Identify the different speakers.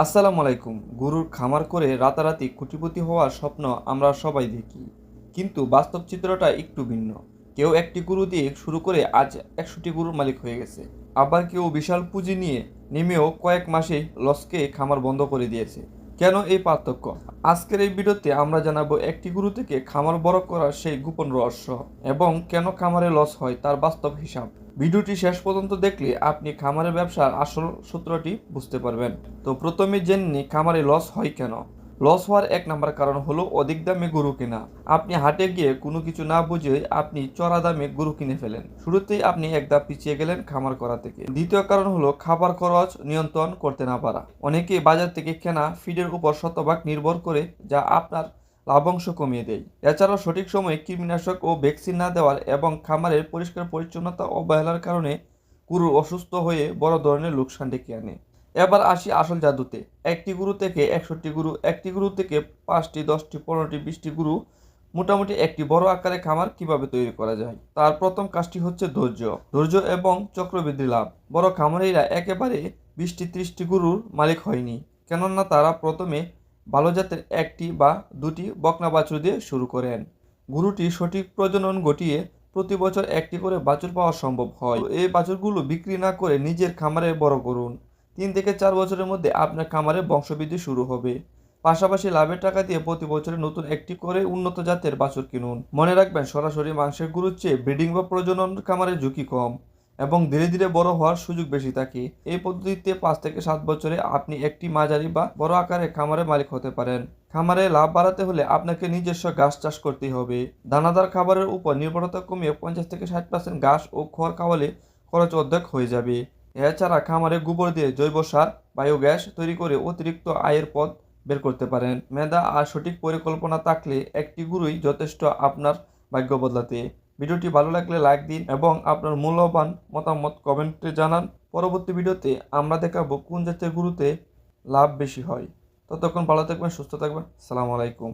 Speaker 1: আসসালামু আলাইকুম। গরুর খামার করে রাতারাতি কোটিপতি হওয়ার স্বপ্ন আমরা সবাই দেখি, কিন্তু বাস্তব চিত্রটা একটু ভিন্ন। কেউ একটি গরু দিয়ে শুরু করে আজ ১০০টি গরুর মালিক হয়ে গেছে। আবার কেউ বিশাল পুঁজি নিয়ে নেমেও কয়েক মাসেই লসকে খামার বন্ধ করে দিয়েছে। কেন এই পার্থক্য? আজকের এই ভিডিওতে আমরা জানাবো একটি গরু থেকে খামার বড় করার সেই গোপন রহস্য এবং কেন খামারে লস হয় তার বাস্তব হিসাব। ভিডিওটি শেষ পর্যন্ত দেখলে আপনি খামারের ব্যবসার আসল সূত্রটি বুঝতে পারবেন। তো প্রথমে জেনে নিই খামারে লস হয় কেন। লস হওয়ার এক নম্বর কারণ হলো অধিক দামে গরু কেনা। আপনি হাটে গিয়ে কোনো কিছু না বুঝে আপনি চড়া দামে গরু কিনে ফেলেন। শুরুতেই আপনি এক ধাপ পিছিয়ে গেলেন খামার করা থেকে। দ্বিতীয় কারণ হলো খাবার খরচ নিয়ন্ত্রণ করতে না পারা। অনেকেই বাজার থেকে কেনা ফিডের উপর শতভাগ নির্ভর করে, যা আপনার লাভ্যাংশ কমিয়ে দেয়। এছাড়াও সঠিক সময়ে কীটনাশক ও ভ্যাকসিন না দেওয়ার এবং খামারের পরিষ্কার পরিচ্ছন্নতা অবহেলার কারণে গরু অসুস্থ হয়ে বড় ধরনের লোকসান ডেকে আনে। এবার আসি আসল জাদুতে। একটি গরু থেকে ১০০টি গরু, একটি গরু থেকে ৫টি, ১০টি, ১৫টি, ২০টি গরু, মোটামুটি একটি বড় আকারে খামার কিভাবে তৈরি করা যায়। তার প্রথম কাজটি হচ্ছে ধৈর্য। ধৈর্য এবং চক্রবৃদ্ধি লাভ। বড় খামারিরা একেবারে ২০টি ৩০টি গরুর মালিক হয়নি, কেননা তারা প্রথমে ভালো জাতের একটি বা দুটি বকনা বাছুর দিয়ে শুরু করেন। গরুটি সঠিক প্রজনন ঘটিয়ে প্রতি বছর একটি করে বাছুর পাওয়া সম্ভব হয়। এই বাছুরগুলো বিক্রি না করে নিজের খামারে বড় করুন। ৩ থেকে ৪ বছরের মধ্যে আপনার খামারে বংশবৃদ্ধি শুরু হবে। পাশাপাশি লাভের টাকা দিয়ে প্রতি বছরে নতুন একটি করে উন্নত জাতের বাছুর কিনুন। মনে রাখবেন, সরাসরি মাংসের গরুর চেয়ে ব্রিডিং বা প্রজনন খামারের ঝুঁকি কম এবং ধীরে ধীরে বড় হওয়ার সুযোগ বেশি থাকে। এই পদ্ধতিতে ৫ থেকে ৭ বছরে আপনি একটি মাঝারি বা বড় আকারের খামারের মালিক হতে পারেন। খামারে লাভ বাড়াতে হলে আপনাকে নিজস্ব ঘাস চাষ করতে হবে। দানাদার খাবারের উপর নির্ভরতা কমিয়ে ৫০ থেকে ৬০% ঘাস ও খড় খাওয়ালে খরচ অর্ধেক হয়ে যাবে। এছাড়া খামারে গোবর দিয়ে জৈব সার, বায়োগ্যাস তৈরি করে অতিরিক্ত আয়ের পথ বের করতে পারেন। মেধা আর সঠিক পরিকল্পনা থাকলে একটি গরুই যথেষ্ট আপনার ভাগ্য বদলাতে। ভিডিওটি ভালো লাগলে লাইক দিন এবং আপনার মূল্যবান মতামত কমেন্টে জানান। পরবর্তী ভিডিওতে আমরা দেখাবো কোন জাতের গরুতে লাভ বেশি হয়। ততক্ষণ ভালো থাকবেন, সুস্থ থাকবেন। আসসালামু আলাইকুম।